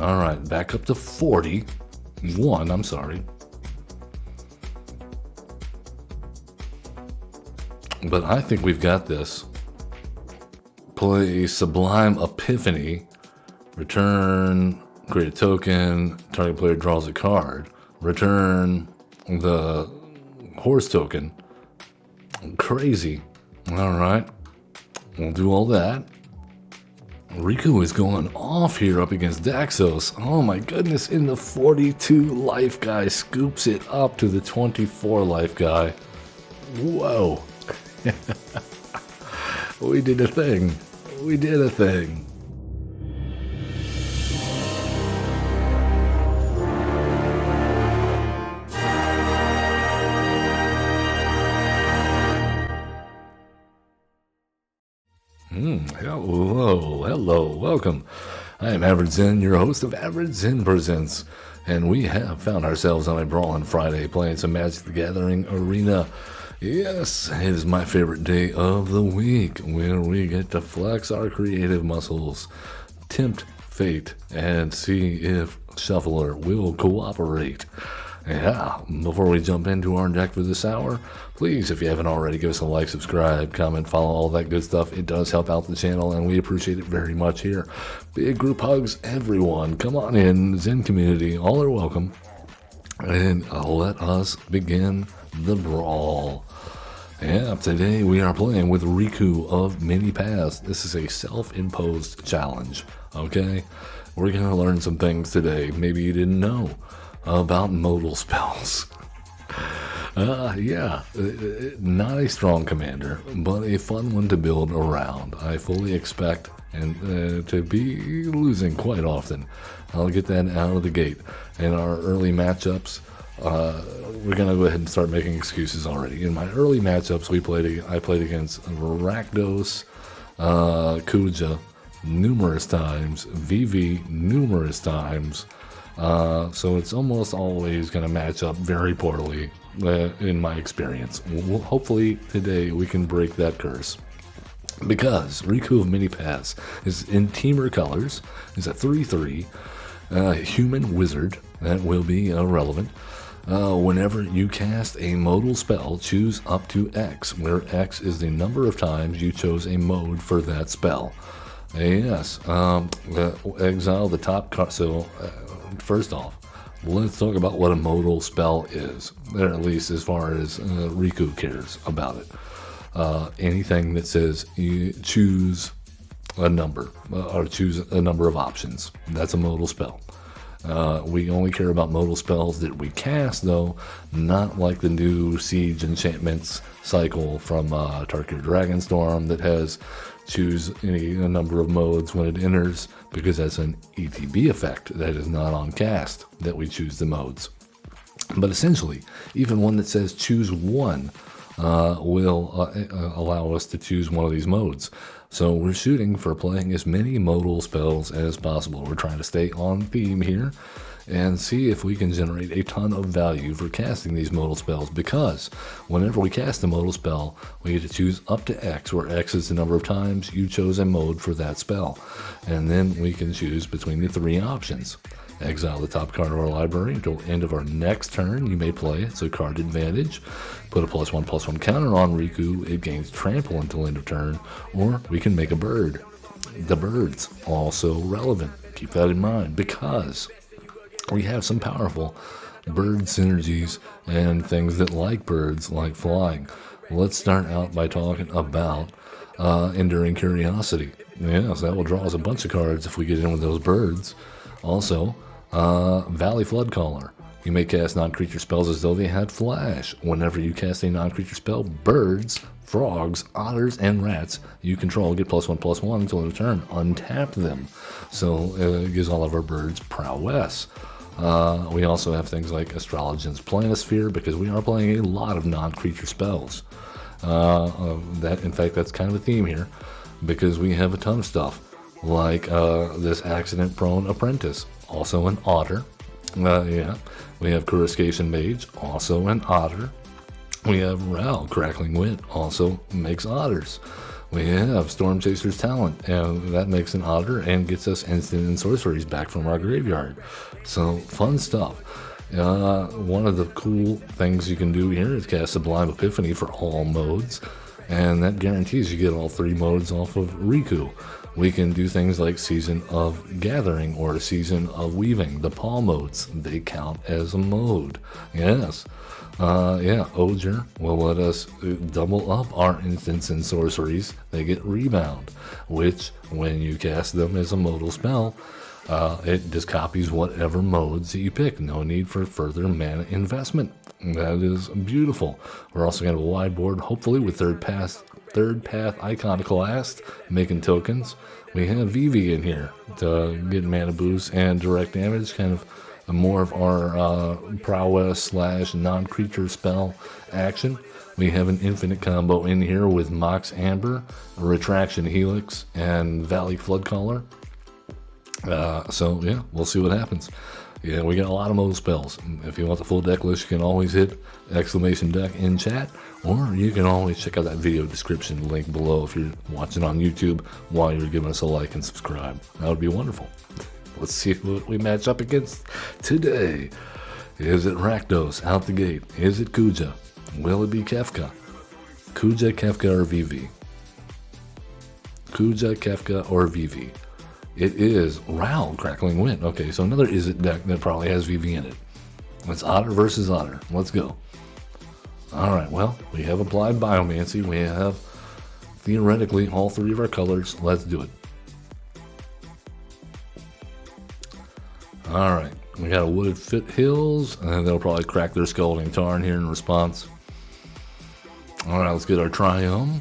All right, back up to 41. I'm sorry. But I think we've got this. Play Sublime Epiphany. Return, create a token. Target player draws a card. Return the horse token. Crazy. All right. We'll do all that. Riku is going off here up against Daxos. Oh my goodness, in the 42 life guy scoops it up to the 24 life guy. Whoa. We did a thing. We did a thing. Hello, welcome. I am Average Zen, your host of Average Zen Presents, and we have found ourselves on a Brawlin Friday playing some Magic the Gathering Arena. Yes, it is my favorite day of the week where we get to flex our creative muscles, tempt fate, and see if Shuffler will cooperate. Yeah, before we jump into our deck for this hour, please, if you haven't already, give us a like, subscribe, comment, follow, all that good stuff. It does help out the channel, and we appreciate it very much here. Big group hugs, everyone. Come on in, Zen community. All are welcome. And let us begin the Brawl. Yeah, today we are playing with Riku of Mini Paths. This is a self-imposed challenge, okay? We're going to learn some things today maybe you didn't know about modal spells. Yeah, not a strong commander, but a fun one to build around. I fully expect and to be losing quite often. I'll get that out of the gate. In our early matchups, we're gonna go ahead and start making excuses already. In my early matchups, I played against Rakdos, Kuja numerous times, VV numerous times. So it's almost always going to match up very poorly in my experience. Hopefully today we can break that curse. Because Riku of Mini Paths is in Teamer colors, is a 3/3 human wizard that will be relevant. Whenever you cast a modal spell, choose up to X, where X is the number of times you chose a mode for that spell. Yes, exile the top card. So first off, let's talk about what a modal spell is, or at least as far as Riku cares about it. Anything that says you choose a number, or choose a number of options, that's a modal spell. We only care about modal spells that we cast, though, not like the new Siege Enchantments cycle from Tarkir Dragonstorm that has choose a number of modes when it enters, because that's an ETB effect that is not on cast that we choose the modes. But essentially, even one that says choose one will allow us to choose one of these modes. So we're shooting for playing as many modal spells as possible. We're trying to stay on theme here and see if we can generate a ton of value for casting these modal spells, because whenever we cast a modal spell, we get to choose up to X, where X is the number of times you chose a mode for that spell. And then we can choose between the three options. Exile the top card of our library until the end of our next turn. You may play it, so card advantage. Put a +1/+1 counter on Riku. It gains trample until end of turn. Or we can make a bird. The bird's also relevant. Keep that in mind, because we have some powerful bird synergies and things that like birds, like flying. Let's start out by talking about Enduring Curiosity. Yes, that will draw us a bunch of cards if we get in with those birds. Also, Valley Flood Caller. You may cast non-creature spells as though they had flash. Whenever you cast a non-creature spell, birds, frogs, otters, and rats you control get +1/+1 until end of turn. Untap them. So it gives all of our birds prowess. We also have things like Astrologian's Planisphere, because we are playing a lot of non-creature spells. In fact, that's kind of a theme here, because we have a ton of stuff, like this Accident-Prone Apprentice, also an otter. Yeah, we have Coruscation Mage, also an otter. We have Ral, Crackling Wit, also makes otters. We have Storm Chaser's Talent, and that makes an otter and gets us instant and sorceries back from our graveyard. So, fun stuff. One of the cool things you can do here is cast Sublime Epiphany for all modes, and that guarantees you get all 3 modes off of Riku. We can do things like Season of Gathering or Season of Weaving. The Paw modes, they count as a mode. Yes. Oger will let us double up our instants and sorceries. They get Rebound, which, when you cast them as a modal spell, it just copies whatever modes that you pick. No need for further mana investment. That is beautiful. We're also going to have a wide board, hopefully with third path Iconoclast, making tokens. We have Vivi in here to get mana boost and direct damage, kind of more of our prowess / non-creature spell action. We have an infinite combo in here with Mox Amber, Retraction Helix, and Valley Floodcaller. We'll see what happens. Yeah, we got a lot of mode spells. If you want the full deck list, you can always hit !deck in chat, or you can always check out that video description link below if you're watching on YouTube while you're giving us a like and subscribe. That would be wonderful. Let's see what we match up against today. Is it Rakdos out the gate? Is it Kuja? Will it be Kefka? Kuja, Kefka, or Vivi? Kuja, Kefka, or Vivi? It is Raoul, Crackling Wind. Okay, so another Is It deck that probably has Vivi in it. It's Otter versus Otter. Let's go. Alright, well, we have applied Biomancy. We have, theoretically, all 3 of our colors. Let's do it. Alright, we got a Wooded Fit Hills, and they'll probably crack their Scalding Tarn here in response. Alright, let's get our Triome.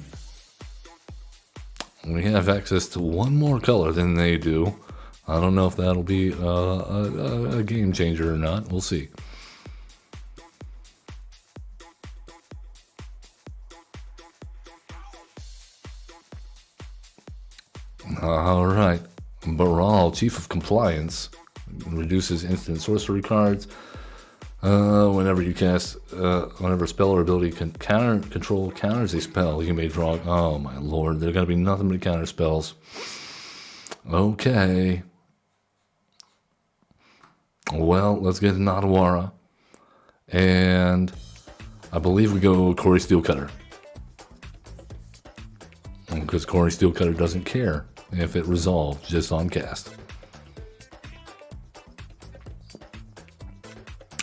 We have access to 1 more color than they do. I don't know if that'll be a game changer or not. We'll see. Alright, Brawl, Chief of Compliance. Reduces instant sorcery cards. Whenever you cast, whenever a spell or ability control counters a spell, you may draw. Oh my lord, there's gonna be nothing but counter spells. Okay. Well, let's get Natawara. And I believe we go Corey Steelcutter. Because Corey Steelcutter doesn't care if it resolves just on cast.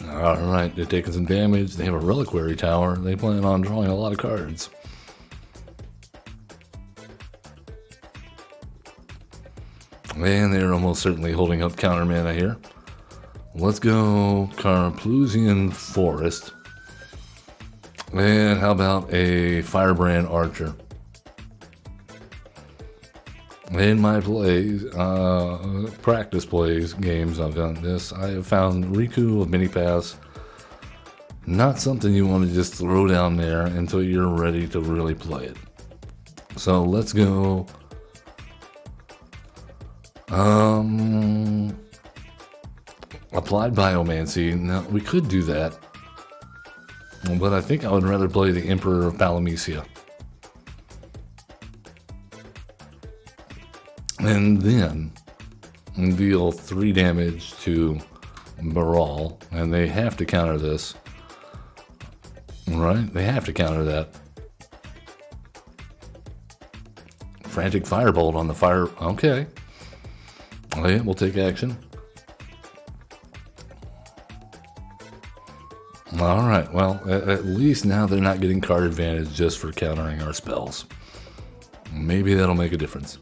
Alright, they're taking some damage. They have a Reliquary Tower. They plan on drawing a lot of cards. And they're almost certainly holding up counter mana here. Let's go Carplusian Forest. And how about a Firebrand Archer? In my plays, practice plays, games, I've done this. I have found Riku of Mini Pass not something you want to just throw down there until you're ready to really play it. So let's go. Applied Biomancy. Now, we could do that, but I think I would rather play the Emperor of Palamecia. And then deal 3 damage to Brawl, and they have to counter this. Right? They have to counter that. Frantic Firebolt on the fire. Okay. Okay, we'll take action. Alright, well, at least now they're not getting card advantage just for countering our spells. Maybe that'll make a difference.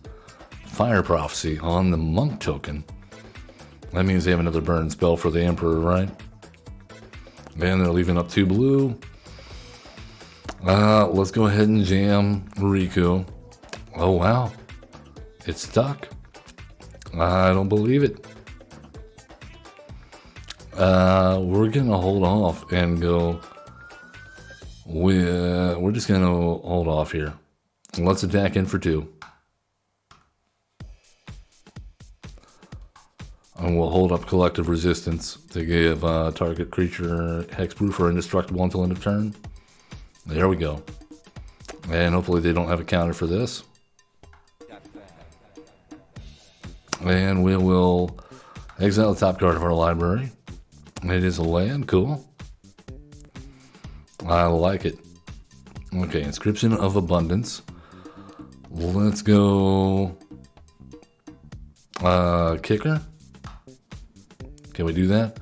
Fire Prophecy on the Monk token. That means they have another burn spell for the Emperor, right? And they're leaving up 2 blue. Let's go ahead and jam Riku. Oh, wow. It's stuck. I don't believe it. We're going to hold off and go. We're just going to hold off here. Let's attack in for 2. And we'll hold up Collective Resistance to give target creature Hexproof or Indestructible until end of turn. There we go. And hopefully they don't have a counter for this. And we will exile the top card of our library. It is a land, cool. I like it. Okay, Inscription of Abundance. Let's go kicker. Can we do that?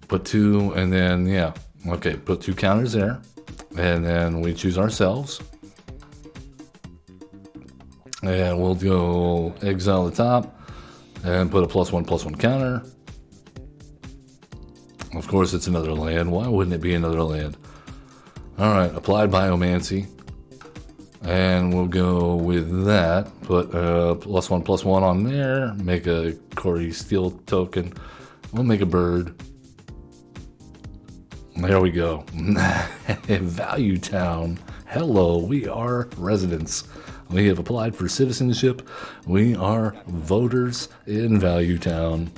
Put 2 and then, yeah. Okay, put 2 counters there. And then we choose ourselves. And we'll go exile the top and put a +1/+1 counter. Of course, it's another land. Why wouldn't it be another land? All right, Applied Biomancy. And we'll go with that. Put a +1/+1 on there. Make a Corey Steel token. We'll make a bird. There we go. Value Town. Hello, we are residents. We have applied for citizenship. We are voters in Value Town.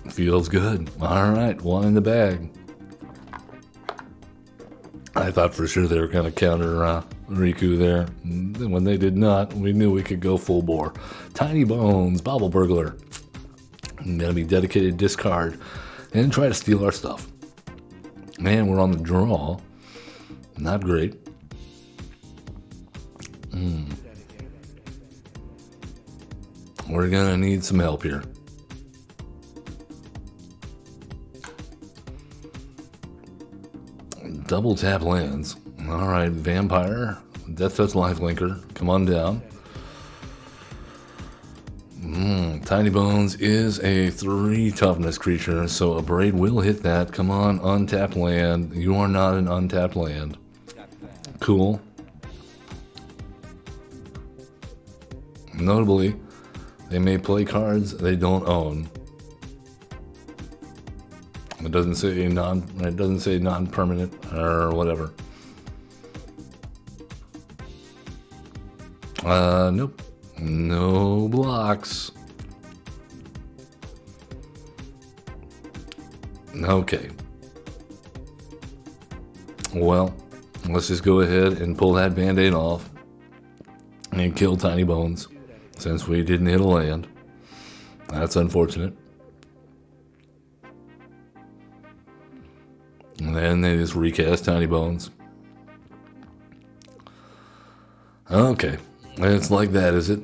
Feels good. All right, 1 in the bag. I thought for sure they were going to counter Riku there. When they did not, we knew we could go full bore. Tiny Bones, Bobble Burglar. Gonna be dedicated discard and try to steal our stuff. Man, we're on the draw. Not great. We're gonna need some help here. Double tap lands. All right, Vampire, Death Touch Lifelinker, come on down. Tiny Bones is a 3 toughness creature, so a Braid will hit that. Come on, untapped land. You are not an untapped land. Cool. Notably, they may play cards they don't own. It doesn't say non-permanent or whatever. Nope. No blocks. Okay. Well, let's just go ahead and pull that band-aid off and kill Tiny Bones since we didn't hit a land. That's unfortunate. And then they just recast Tiny Bones. Okay. It's like that, is it?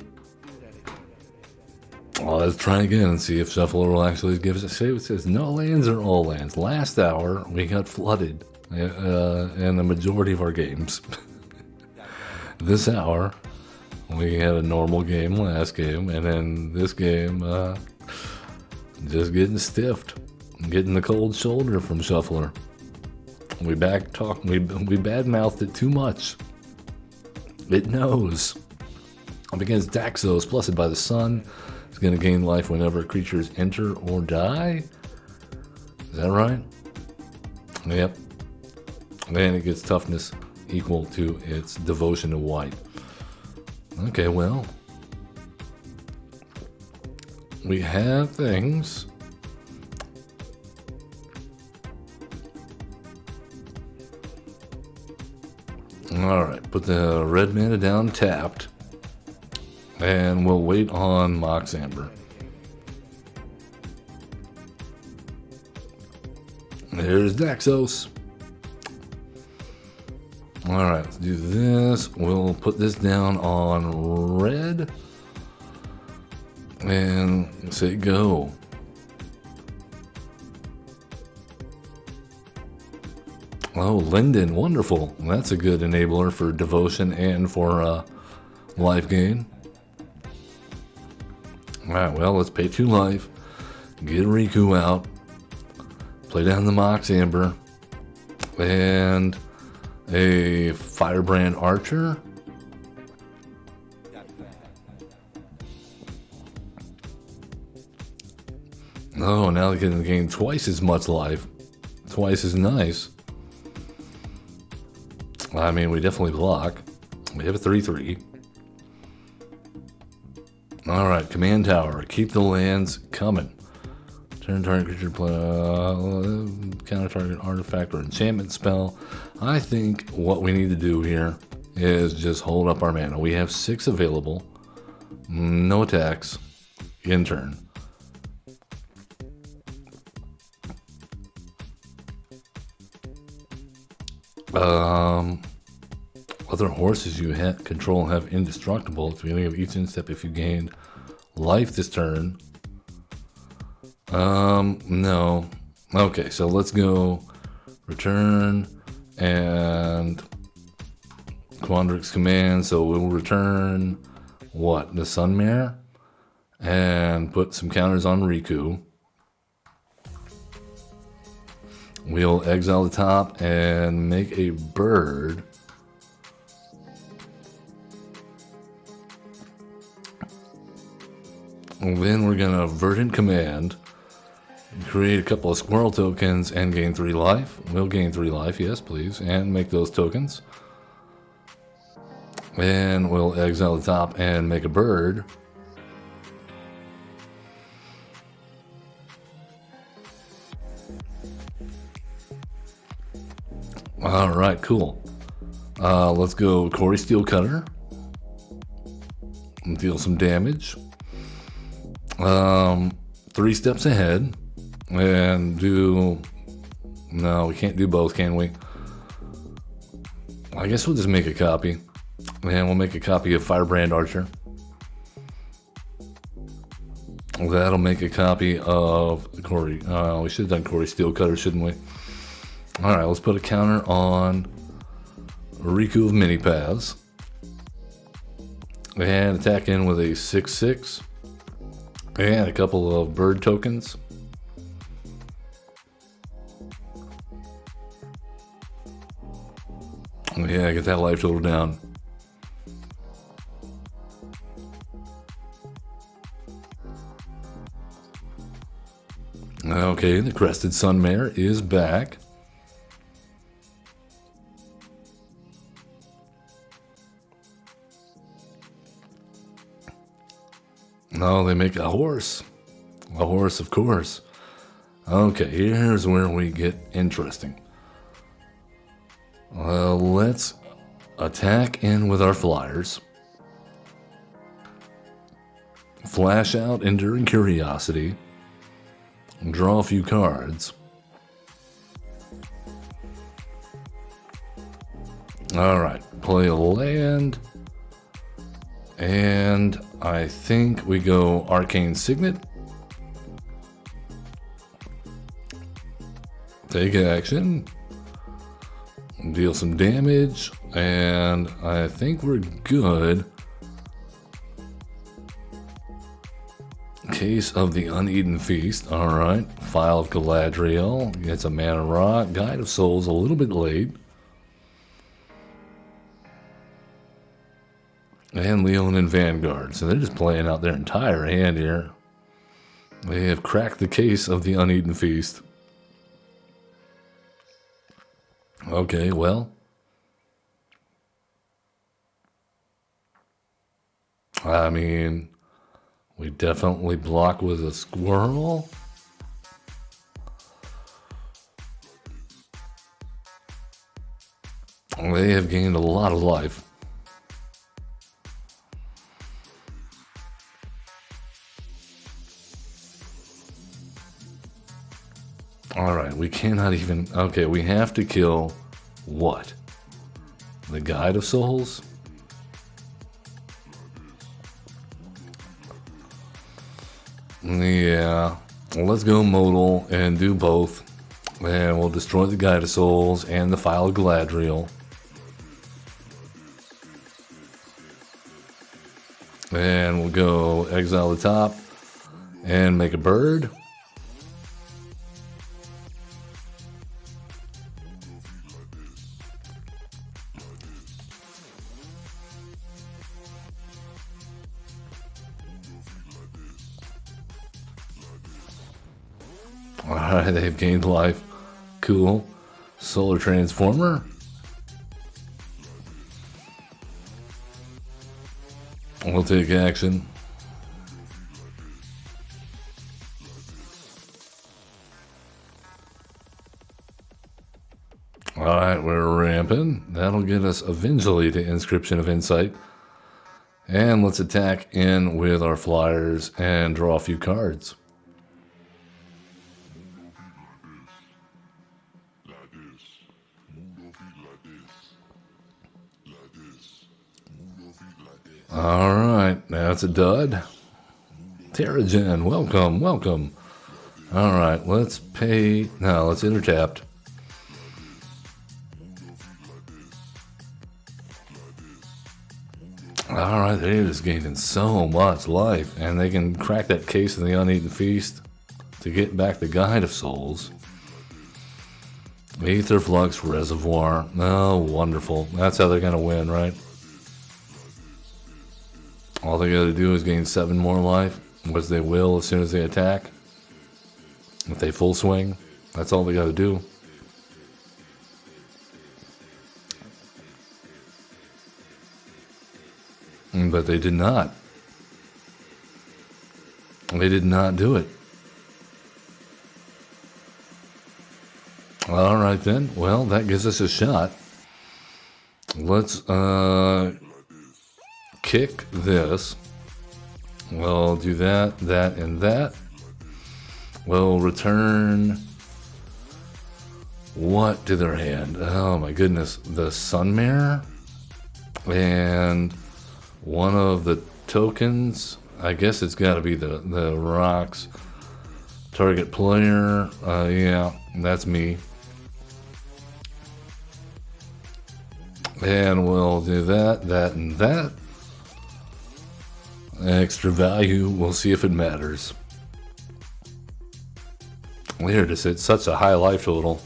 Well, let's try again and see if Shuffler will actually give us a save. It says no lands or all lands. Last hour, we got flooded in the majority of our games. This hour, we had a normal game last game, and then this game, just getting stiffed. Getting the cold shoulder from Shuffler. We badmouthed it too much. It knows. Up against Daxos, blessed by the sun. It's going to gain life whenever creatures enter or die. Is that right? Yep. And it gets toughness equal to its devotion to white. Okay, well. We have things. Alright, put the red mana down tapped. And we'll wait on Mox Amber. There's Daxos. Alright, let's do this. We'll put this down on red. And say go. Oh, Linden, wonderful. That's a good enabler for devotion and for life gain. Alright, well, let's pay 2 life. Get Riku out. Play down the Mox Amber. And a Firebrand Archer. Oh, now they can gain twice as much life. Twice as nice. I mean, we definitely block. We have a 3/3. Alright, Command Tower. Keep the lands coming. Turn target creature play counter target artifact or enchantment spell. I think what we need to do here is just hold up our mana. We have 6 available. No attacks. In turn. Other horses you control have indestructible at the beginning of each step if you gained life this turn. No. Okay, so let's go return and Quandrix command. So we'll return what? The Sunmare and put some counters on Riku. We'll exile the top and make a bird. And then we're gonna Verdant Command, create a couple of squirrel tokens and gain 3 life. We'll gain 3 life, yes please, and make those tokens. And we'll exile the top and make a bird. Alright, cool. Let's go Corey Steelcutter. And deal some damage. 3 steps ahead. And do... No, we can't do both, can we? I guess we'll just make a copy. And we'll make a copy of Firebrand Archer. That'll make a copy of Corey. We should have done Corey Steelcutter, shouldn't we? Alright, let's put a counter on Riku of Mini Paths. And attack in with a 6/6. And a couple of bird tokens. Yeah, get that life total down. Okay, the Crested Sunmare is back. No, they make a horse. A horse, of course. Okay, here's where we get interesting. Let's attack in with our flyers. Flash out Enduring Curiosity. Draw a few cards. Alright, play a land. And I think we go Arcane Signet. Take action. Deal some damage. And I think we're good. Case of the Uneaten Feast. Alright. File of Galadriel. Gets a Mana Rock. Guide of Souls a little bit late. And Leon and Vanguard. So they're just playing out their entire hand here. They have cracked the case of the Uneaten Feast. Okay, well. I mean, we definitely block with a squirrel. They have gained a lot of life. Alright, we cannot even... Okay, we have to kill... What? The Guide of Souls? Yeah. Well, let's go modal and do both. And we'll destroy the Guide of Souls and the File of Galadriel. And we'll go exile the top and make a bird. Alright, they've gained life. Cool. Solar Transformer. We'll take action. Rampant. That'll get us eventually to Inscription of Insight. And let's attack in with our flyers and draw a few cards. Alright, that's a dud. Terrigen, welcome, welcome. Alright, let's pay. No, let's enter tapped. Alright, they're just gaining so much life. And they can crack that case of the Uneaten Feast to get back the Guide of Souls. Aether Flux Reservoir. Oh, wonderful. That's how they're going to win, right? All they got to do is gain 7 more life, which they will as soon as they attack. If they full swing, that's all they got to do. But they did not. They did not do it. All right then. Well, that gives us a shot. Let's kick this. We'll do that, that, and that. We'll return what to their hand? Oh my goodness. The Sun Mirror. And one of the tokens. I guess it's got to be the rocks. Target player. Yeah, that's me. And we'll do that, that, and that. Extra value. We'll see if it matters. Weird, it's such a high life total.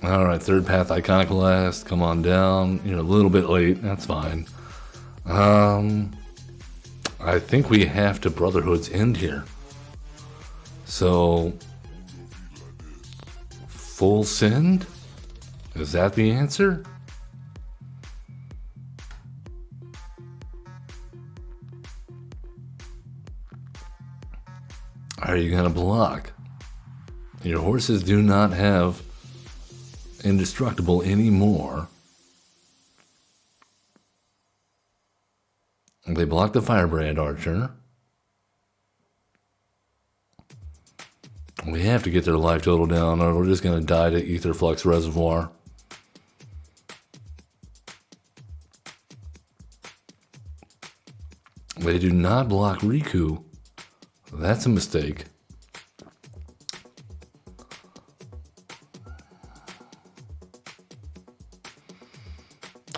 Alright, third path Iconoclast. Come on down. You're a little bit late. That's fine. I think we have to Brotherhood's End here. So, full send? Is that the answer? Are you going to block? Your horses do not have indestructible anymore. They block the Firebrand Archer. We have to get their life total down, or we're just going to die to Aether Flux Reservoir. They do not block Riku. That's a mistake.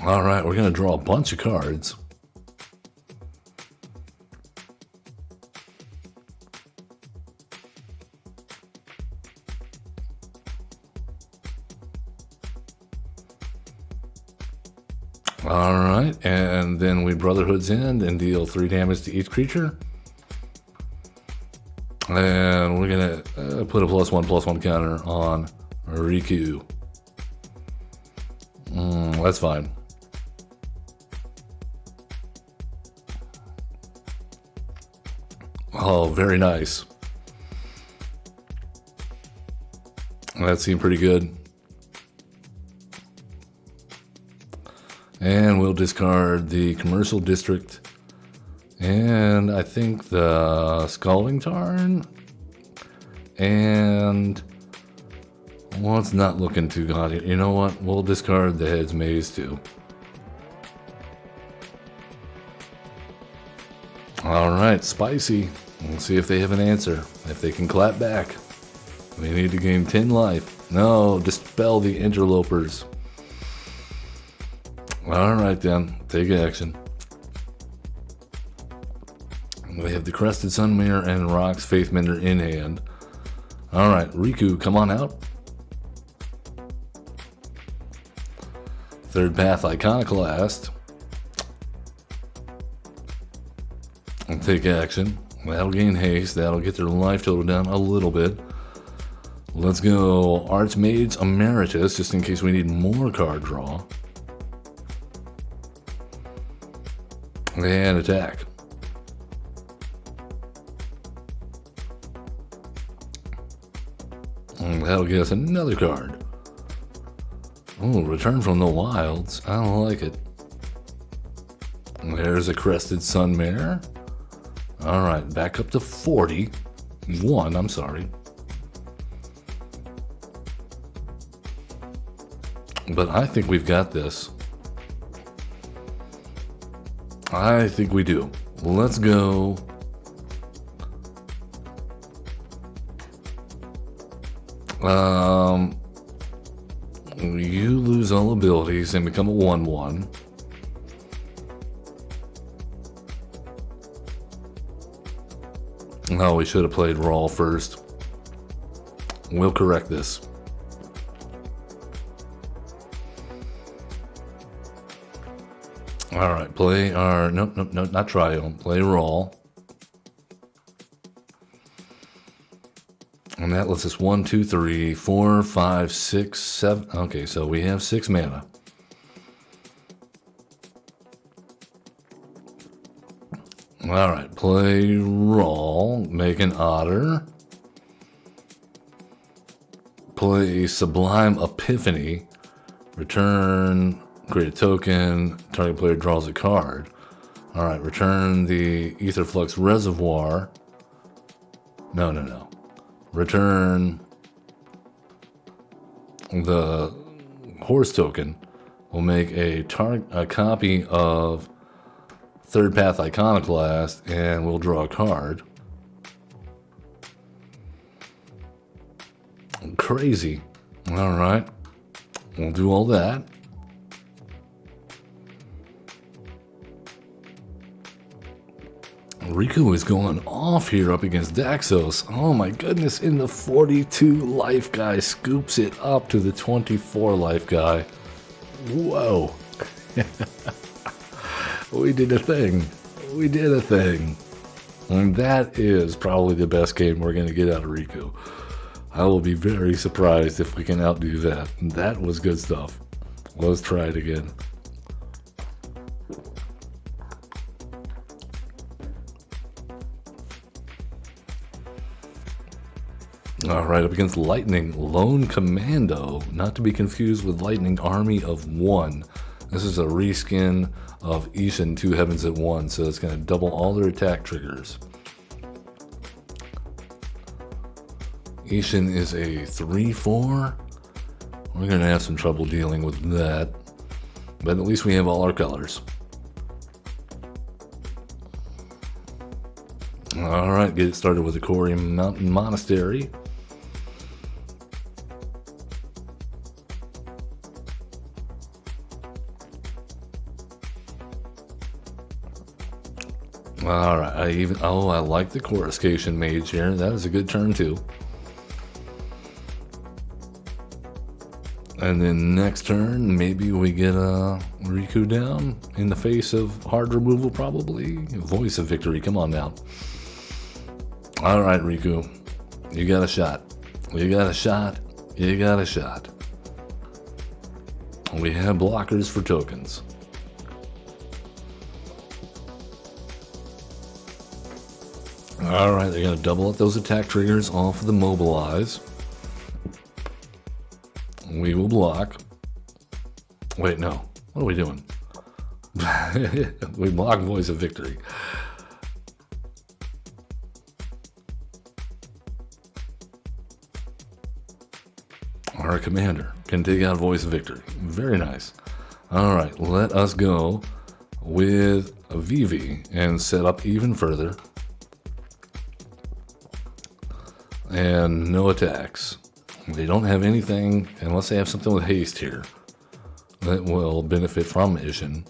Alright, we're going to draw a bunch of cards. Alright, and then we Brotherhood's End and deal 3 damage to each creature. And we're going to put a +1/+1 counter on Riku. That's fine. Oh, very nice. That seemed pretty good. And we'll discard the Commercial District. And I think the Scalding Tarn. And well, it's not looking too gaudy. You know what? We'll discard the Head's Maze too. Alright, spicy. We'll see if they have an answer. If they can clap back. We need to gain 10 life. No, dispel the interlopers. Alright then, take action. We have the Crested Sun Mirror and Rock's Faithmender in hand. Alright, Riku, come on out. Third path Iconoclast. And take action. That'll gain haste. That'll get their life total down a little bit. Let's go Archmage Emeritus, just in case we need more card draw. And attack. That'll get us another card. Oh, Return from the Wilds. I don't like it. There's a Crested Sun Mare. All right, back up to 41. I'm sorry. But I think we've got this. I think we do. Let's go. You lose all abilities and become a 1/1. Oh, we should have played Brawl first. We'll correct this. All right, play our... Nope, not Triumph. Play Brawl. And that lets us 1, 2, 3, 4, 5, 6, 7. Okay, so we have 6 mana. All right, play Brawl. Make an Otter. Play Sublime Epiphany. Return, create a token. Target player draws a card. All right, return the Aetherflux Reservoir. No. Return the horse token. We'll make a copy of Third Path Iconoclast, and we'll draw a card. Crazy. All right. We'll do all that. Riku is going off here up against Daxos. Oh my goodness, in the 42 life guy scoops it up to the 24 life guy. Whoa. We did a thing. We did a thing. And that is probably the best game we're going to get out of Riku. I will be very surprised if we can outdo that. That was good stuff. Let's try it again. All right, up against Lightning Lone Commando, not to be confused with Lightning Army of One. This is a reskin of Ishin Two Heavens at One, so it's going to double all their attack triggers. Ishin is a 3/4. We're going to have some trouble dealing with that, but at least we have all our colors. All right, get it started with the Quarry Mountain Monastery. All right, I like the Coruscation Mage here. That is a good turn too. And then next turn, maybe we get a Riku down in the face of hard removal, probably. Voice of Victory, come on now. All right, Riku, you got a shot. You got a shot. You got a shot. We have blockers for tokens. All right, they're going to double up those attack triggers off of the Mobilize. We will block. Wait, no. What are we doing? We block Voice of Victory. Our commander can take out Voice of Victory. Very nice. All right, let us go with a Vivi and set up even further. And no attacks. They don't have anything, unless they have something with haste here, that will benefit from Ishin.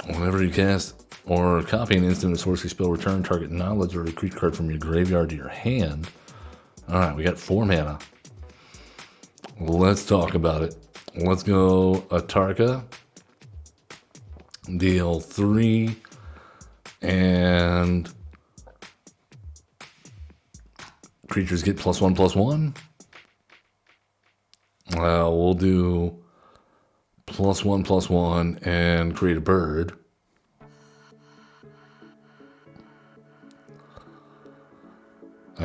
Whenever you cast or copy an instant or sorcery spell, return target knowledge or a creature card from your graveyard to your hand. Alright, we got 4 mana. Let's talk about it. Let's go Atarka. Deal 3. And creatures get +1/+1. We'll do +1/+1 and create a bird.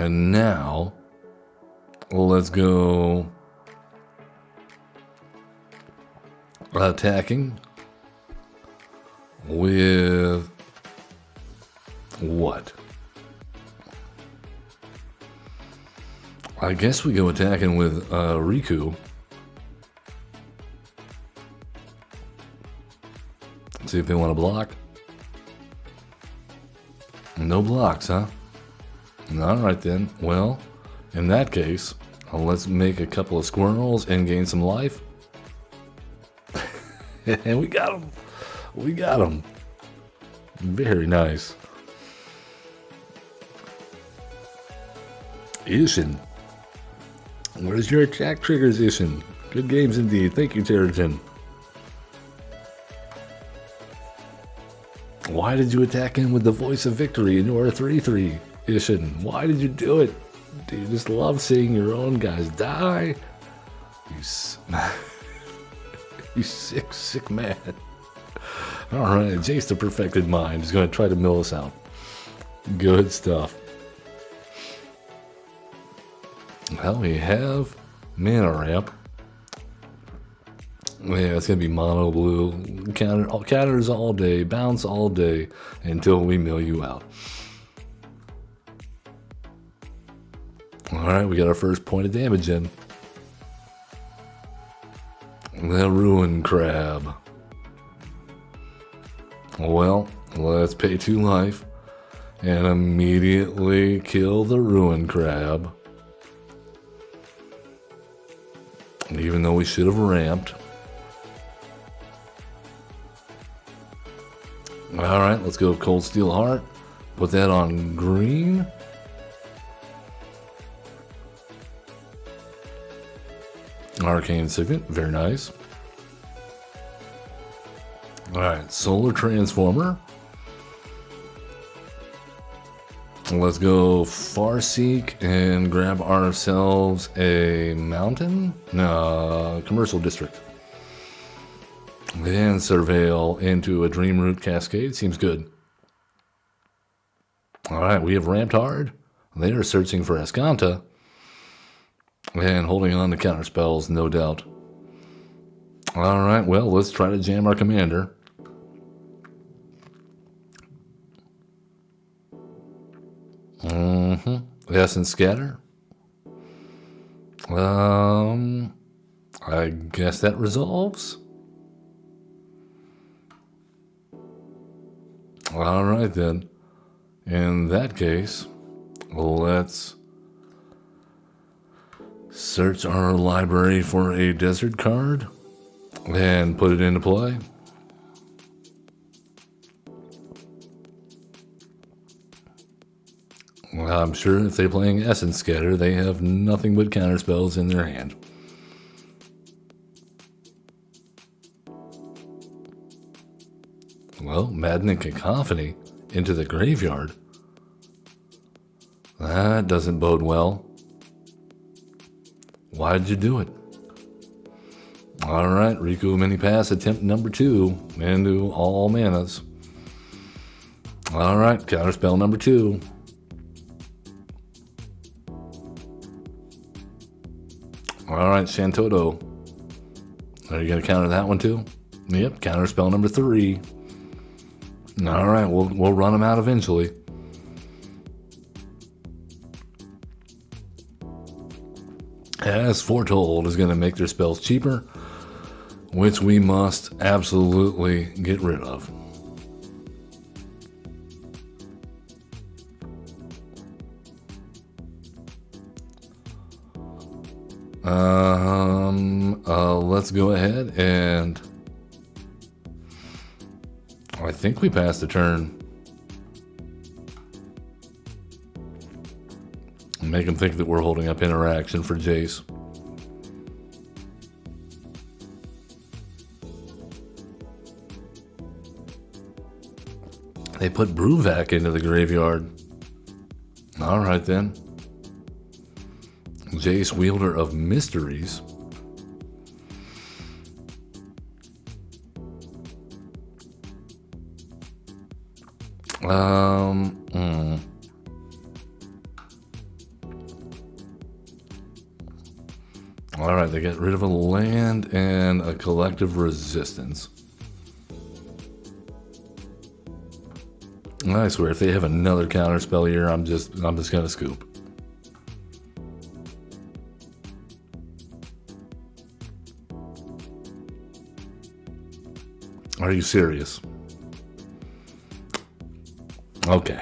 And now, let's go attacking with what? I guess we go attacking with Riku. See if they want to block. No blocks, huh? Alright then. Well, in that case, let's make a couple of squirrels and gain some life. And we got them. We got them. Very nice. Ishin. Where's your attack triggers, Ishin? Good games indeed. Thank you, Terrigen. Why did you attack him with the voice of victory and you are a 3-3, Ishin? Why did you do it? Do you just love seeing your own guys die? You sick, sick man. Alright, Jace the Perfected Mind is going to try to mill us out. Good stuff. Well, we have mana ramp. Yeah, it's going to be mono blue. Counters all day, bounce all day until we mill you out. Alright, we got our first point of damage in. The Ruin Crab. Well, let's pay 2 life and immediately kill the Ruin Crab. Even though we should have ramped. Alright, let's go Cold Steel Heart. Put that on green. Arcane Signet, very nice. Alright, Solar Transformer. Let's go Farseek and grab ourselves a mountain? No, commercial district. Then Surveil into a Dreamroot Cascade. Seems good. Alright, we have ramped hard. They are searching for Escanta. And holding on to counter spells, no doubt. Alright, well, let's try to jam our commander. Essence Scatter. I guess that resolves. Alright then. In that case, let's search our library for a desert card and put it into play. Well, I'm sure if they're playing Essence Scatter, they have nothing but counterspells in their hand. Well, Maddening Cacophony into the graveyard. That doesn't bode well. Why did you do it? Alright, Riku Mini Pass attempt number 2 into all manas. Alright, counterspell number 2. Alright, Shantoto. Are you going to counter that one too? Yep, counterspell number 3. Alright, we'll run them out eventually. As foretold, is going to make their spells cheaper, which we must absolutely get rid of. Let's go ahead and I think we passed the turn. Make them think that we're holding up interaction for Jace. They put Bruvac into the graveyard. Alright then. Jace, Wielder of Mysteries. Alright, they get rid of a land and a collective resistance. I swear, if they have another counter spell here, I'm just gonna scoop. Are you serious? Okay.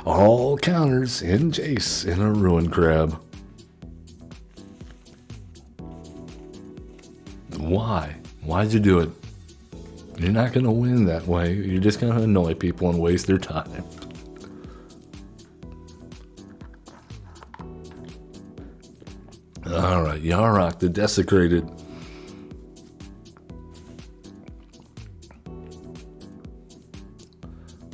All counters in Jace in a Ruin Crab. Why? Why'd you do it? You're not going to win that way. You're just going to annoy people and waste their time. Alright, Yarok the Desecrated.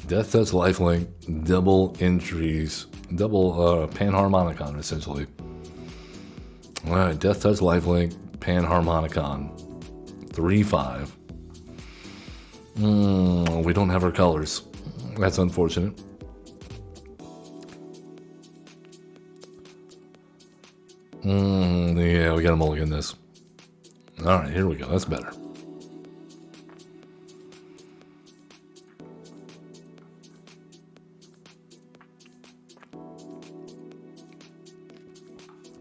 Death Touch Lifelink, double entries, double Panharmonicon essentially. Alright, Death Touch Lifelink, Panharmonicon. 3/5. We don't have our colors. That's unfortunate. Yeah, we gotta mulligan this. Alright, here we go. That's better.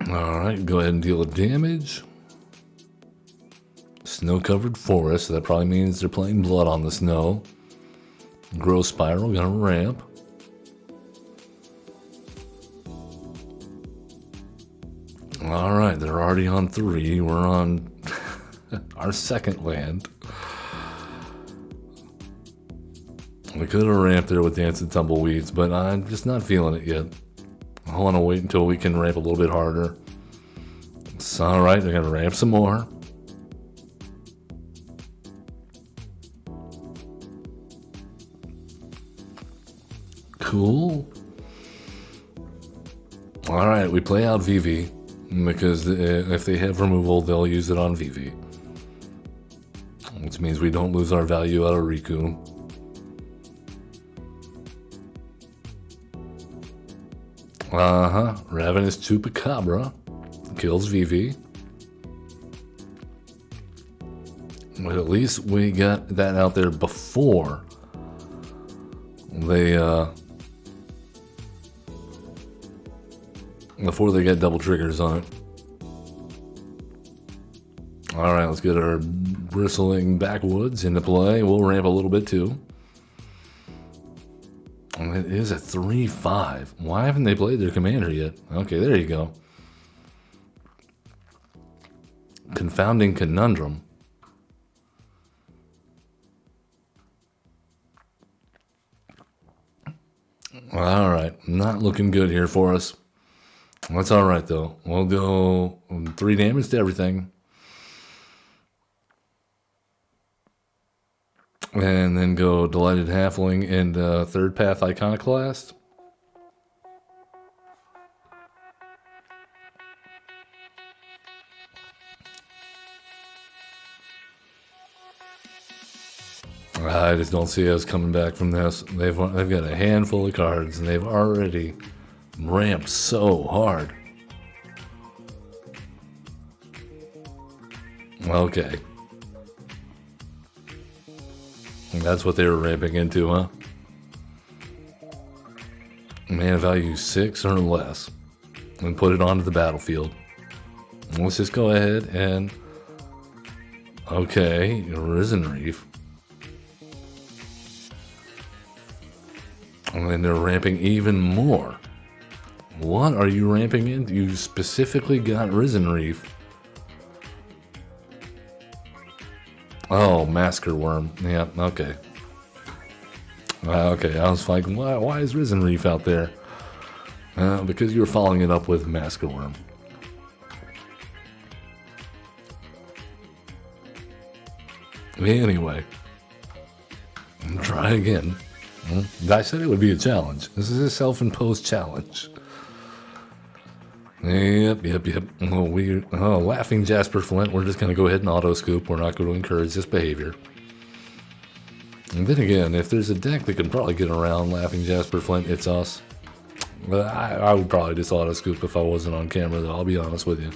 Alright, go ahead and deal damage. Snow-covered forest, so that probably means they're playing blood on the snow. Growth Spiral, gonna ramp. Alright, they're already on 3. We're on our second land. We could have ramped there with Dancing Tumbleweeds, but I'm just not feeling it yet. I want to wait until we can ramp a little bit harder. It's alright, they're gonna ramp some more. Cool. Alright, we play out VV, because if they have removal, they'll use it on VV. Which means we don't lose our value out of Riku. Ravenous Chupacabra kills VV. But at least we got that out there before they get double triggers on it. Alright, let's get our Bristling Backwoods into play. We'll ramp a little bit too. And it is a 3/5. Why haven't they played their commander yet? Okay, there you go. Confounding Conundrum. Alright, not looking good here for us. That's alright though. We'll go 3 damage to everything. And then go Delighted Halfling and Third Path Iconoclast. I just don't see us coming back from this. They've got a handful of cards and they've already ramped so hard. Okay. That's what they were ramping into, huh? Mana value 6 or less. And put it onto the battlefield. Let's just go ahead and... Okay, Risen Reef. And then they're ramping even more. What are you ramping into? You specifically got Risen Reef. Oh, Masker Worm. Yeah, okay. Okay, I was like, why is Risen Reef out there? Because you were following it up with Masker Worm. Anyway. Try again. I said it would be a challenge. This is a self-imposed challenge. Yep. Laughing Jasper Flint. We're just going to go ahead and auto-scoop. We're not going to encourage this behavior. And then again, if there's a deck that can probably get around Laughing Jasper Flint, it's us. But I would probably just auto scoop if I wasn't on camera, though. I'll be honest with you.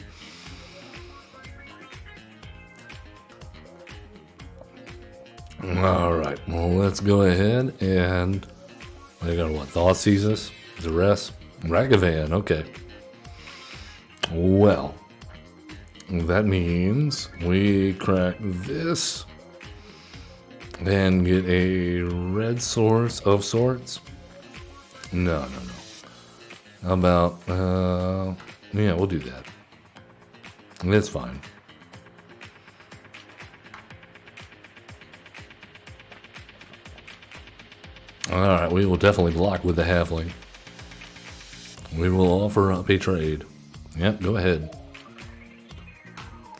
All right, well, let's go ahead and we got what? Thoughtseizes, Duress, Ragavan. Okay. Well, that means we crack this and get a red source of sorts. No. How about, yeah, we'll do that. That's fine. Alright, we will definitely block with the halfling. We will offer up a trade. Yep, go ahead.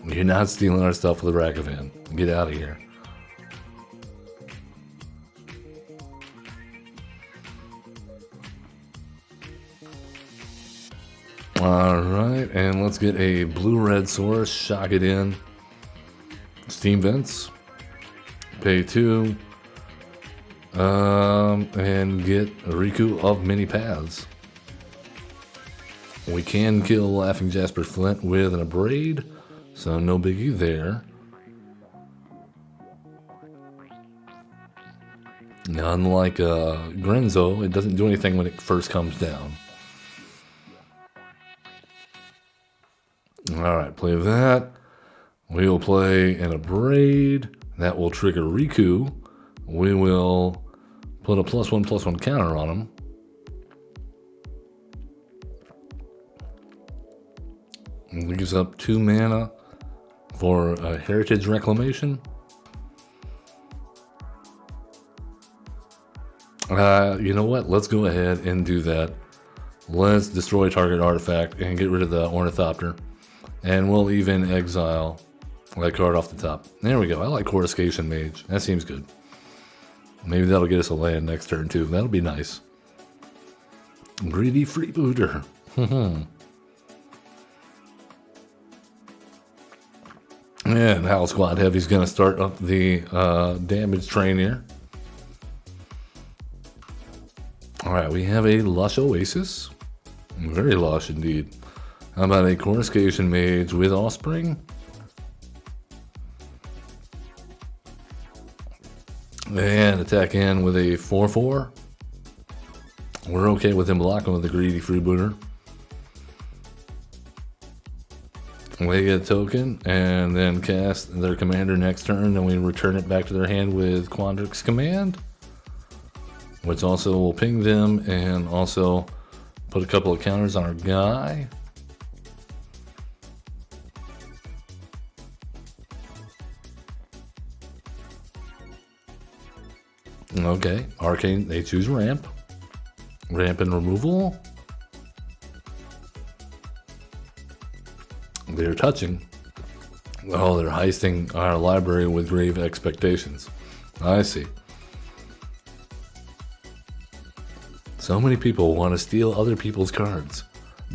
You're not stealing our stuff with the Ragavan. Get out of here. Alright, and let's get a blue-red source, shock it in. Steam vents. Pay 2. And get a Riku of many paths. We can kill Laughing Jasper Flint with an Abrade, so no biggie there. Now, unlike Grenzo, it doesn't do anything when it first comes down. Alright, play that. We will play an Abrade. That will trigger Riku. We will put a +1/+1 counter on him. It leaves up 2 mana for a Heritage Reclamation. You know what? Let's go ahead and do that. Let's destroy target artifact and get rid of the Ornithopter. And we'll even exile that card off the top. There we go. I like Coruscation Mage. That seems good. Maybe that'll get us a land next turn too. That'll be nice. Greedy Freebooter. And Howl Squad Heavy's going to start up the damage train here. Alright, we have a Lush Oasis. Very lush indeed. How about a Coruscation Mage with Offspring? And attack in with a 4/4. We're okay with him blocking with the Greedy Freebooter. They get a token and then cast their commander next turn, and we return it back to their hand with Quandrix Command, which also will ping them and also put a couple of counters on our guy. Okay, Arcane, they choose Ramp. Ramp and removal. They're touching. Oh, they're heisting our library with grave expectations. I see. So many people want to steal other people's cards.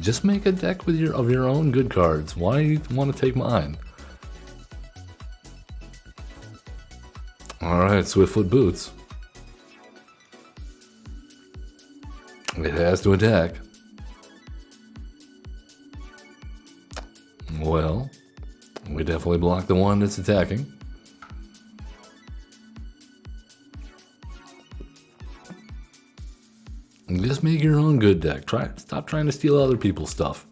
Just make a deck with your own good cards. Why do you want to take mine? Alright, Swiftfoot Boots. It has to attack. Well, we definitely block the one that's attacking. Just make your own good deck. Stop trying to steal other people's stuff.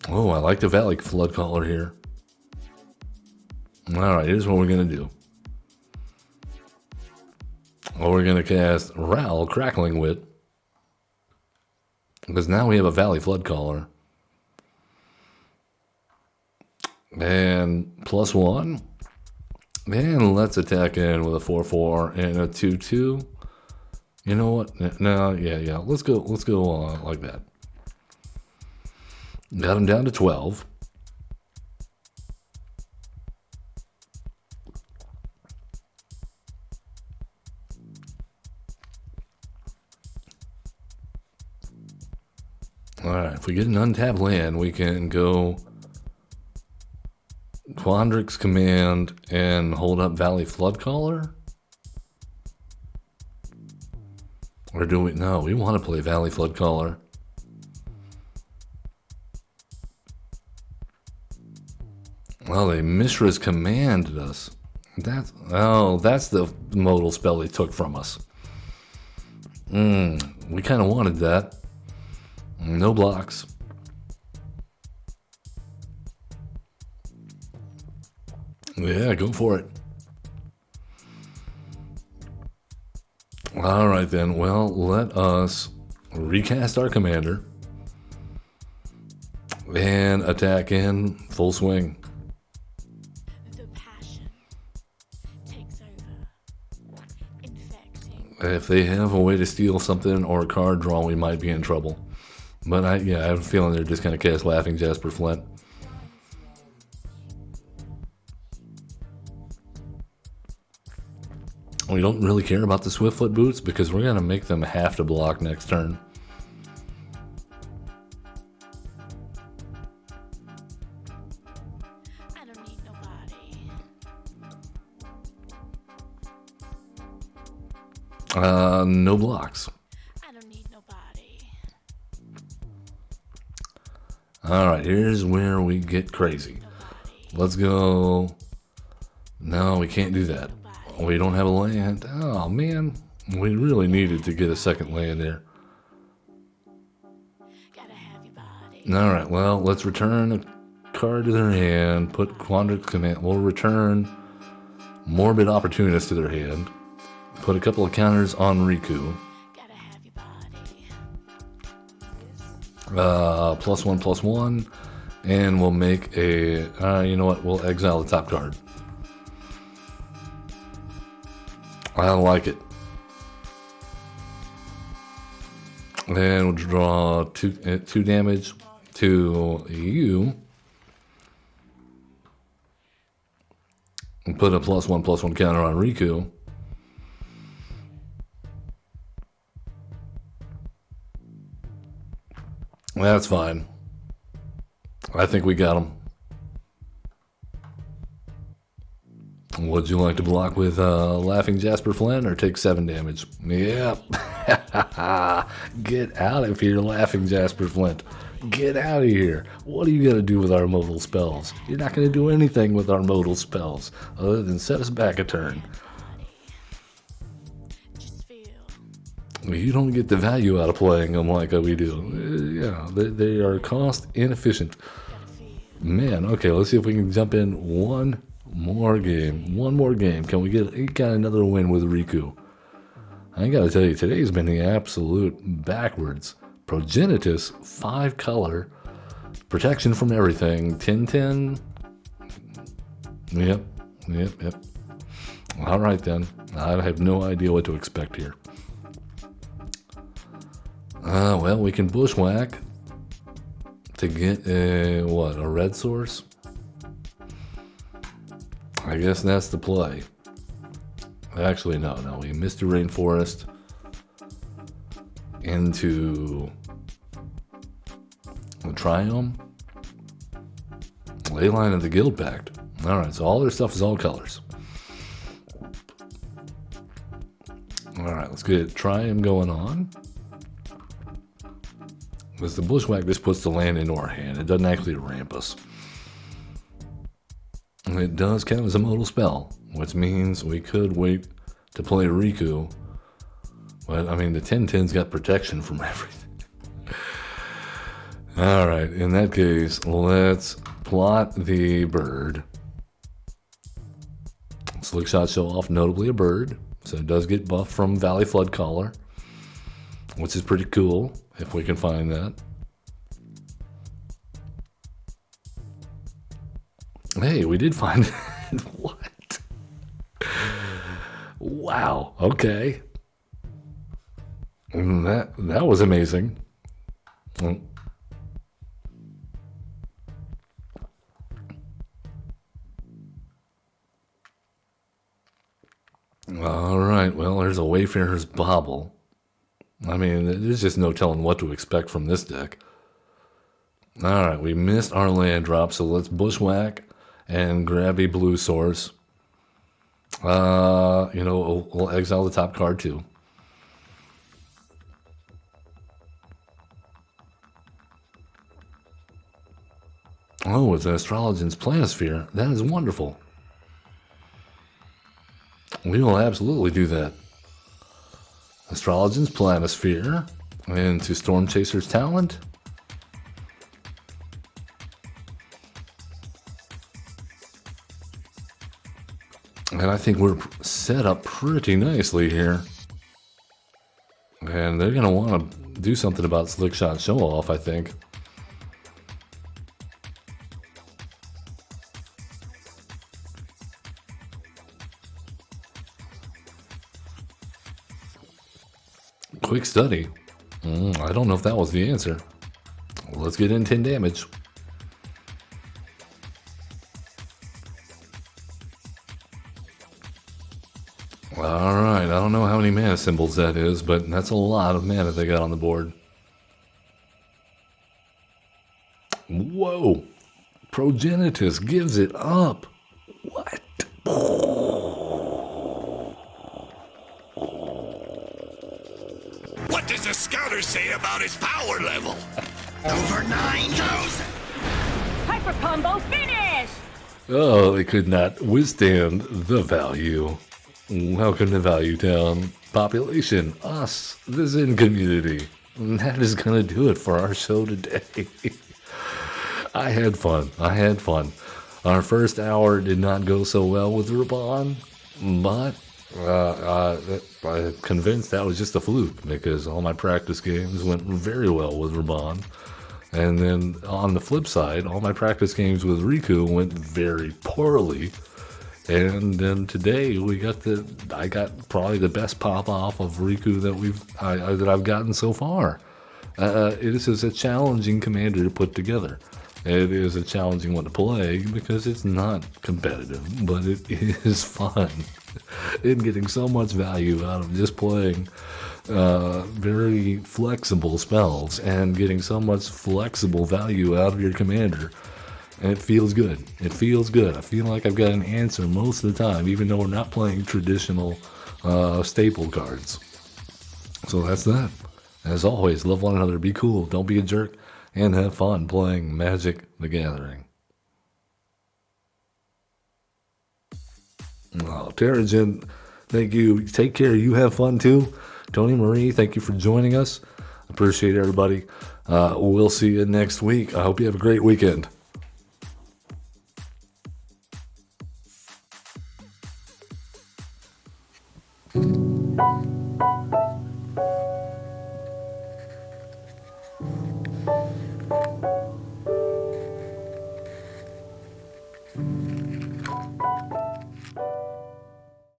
Oh, I like the Valley Flood Caller here. Alright, here's what we're going to do. Well, we're going to cast Ral, Crackling Wit. Because now we have a Valley Flood Caller. And +1. And let's attack in with a 4/4 and a 2/2. You know what? No, yeah. Let's go like that. Got him down to 12. Alright, if we get an untapped land, we can go Quandrix Command and hold up Valley Flood Caller. Or do we? No, we want to play Valley Flood Caller. Well, they Mishra's commanded us. That's the modal spell they took from us. We kind of wanted that. No blocks. Yeah, go for it. All right then. Well, let us recast our commander and attack in full swing. If they have a way to steal something or a card draw, we might be in trouble. But I have a feeling they're just going to cast Laughing Jasper Flint. We don't really care about the Swiftfoot Boots because we're going to make them have to block next turn. I don't need nobody. No blocks. I don't need nobody. All right, here's where we get crazy. Let's go. No, we can't do that. We don't have a land. Oh, man. We really needed to get a second land there. All right, well, let's return a card to their hand. Put Quandra's Command. We'll return Morbid Opportunist to their hand. Put a couple of counters on Riku. +1/+1. And we'll make a... you know what? We'll exile the top card. I like it. And we'll draw two damage to you. And put a +1/+1 counter on Riku. That's fine. I think we got him. Would you like to block with Laughing Jasper Flint or take 7 damage? Yep. Get out of here, Laughing Jasper Flint. Get out of here. What are you going to do with our modal spells? You're not going to do anything with our modal spells other than set us back a turn. You don't get the value out of playing them like we do. Yeah, they are cost inefficient. Man, okay, let's see if we can jump in one more game. One more game. Can we get another win with Riku? I gotta tell you, today's been the absolute backwards. Progenitus, 5-color, protection from everything, 10/10. Yep. All right then. I have no idea what to expect here. Well, we can bushwhack to get a red source. I guess that's the play. Actually, no. We Misty Rainforest into the Triome. Leyline of the Guild Pact. All right, so all their stuff is all colors. All right, let's get Triome going on. Because the bushwhack just puts the land into our hand. It doesn't actually ramp us. It does count as a modal spell, which means we could wait to play Riku. But, I mean, the 10/10's got protection from everything. Alright, in that case, let's plot the bird. Slickshot show off, notably a bird. So it does get buffed from Valley Flood Caller, which is pretty cool, if we can find that. Hey, we did find it. What? Wow. Okay. That was amazing. All right. Well, there's a Wayfarer's Bauble. I mean, there's just no telling what to expect from this deck. All right, we missed our land drop, so let's bushwhack and grab a blue source. We'll exile the top card too. Oh, it's an Astrologian's Planisphere. That is wonderful. We will absolutely do that. Astrologian's Planisphere into Storm Chaser's Talent. And I think we're set up pretty nicely here. And they're going to want to do something about Slick Shot Show Off, I think. Quick Study. I don't know if that was the answer. Let's get in 10 damage. Alright, I don't know how many mana symbols that is, but that's a lot of mana they got on the board. Whoa! Progenitus gives it up! What? What does the scouter say about his power level? Over 9,000! Hyper combo finish! Oh, they could not withstand the value. Welcome to Value Town. Population, us, the Zen community. And that is going to do it for our show today. I had fun. Our first hour did not go so well with Raban, but I'm convinced that was just a fluke because all my practice games went very well with Raban. And then on the flip side, all my practice games with Riku went very poorly. And then today I got probably the best pop off of Riku that I've gotten so far. It is a challenging commander to put together. It is a challenging one to play because it's not competitive, but it is fun. And getting so much value out of just playing very flexible spells and getting so much flexible value out of your commander. And it feels good. I feel like I've got an answer most of the time, even though we're not playing traditional staple cards. So that's that. As always, love one another, be cool, don't be a jerk, and have fun playing Magic the Gathering. Oh, Terrigen, thank you. Take care. You have fun too. Tony Marie, thank you for joining us. Appreciate everybody. We'll see you next week. I hope you have a great weekend.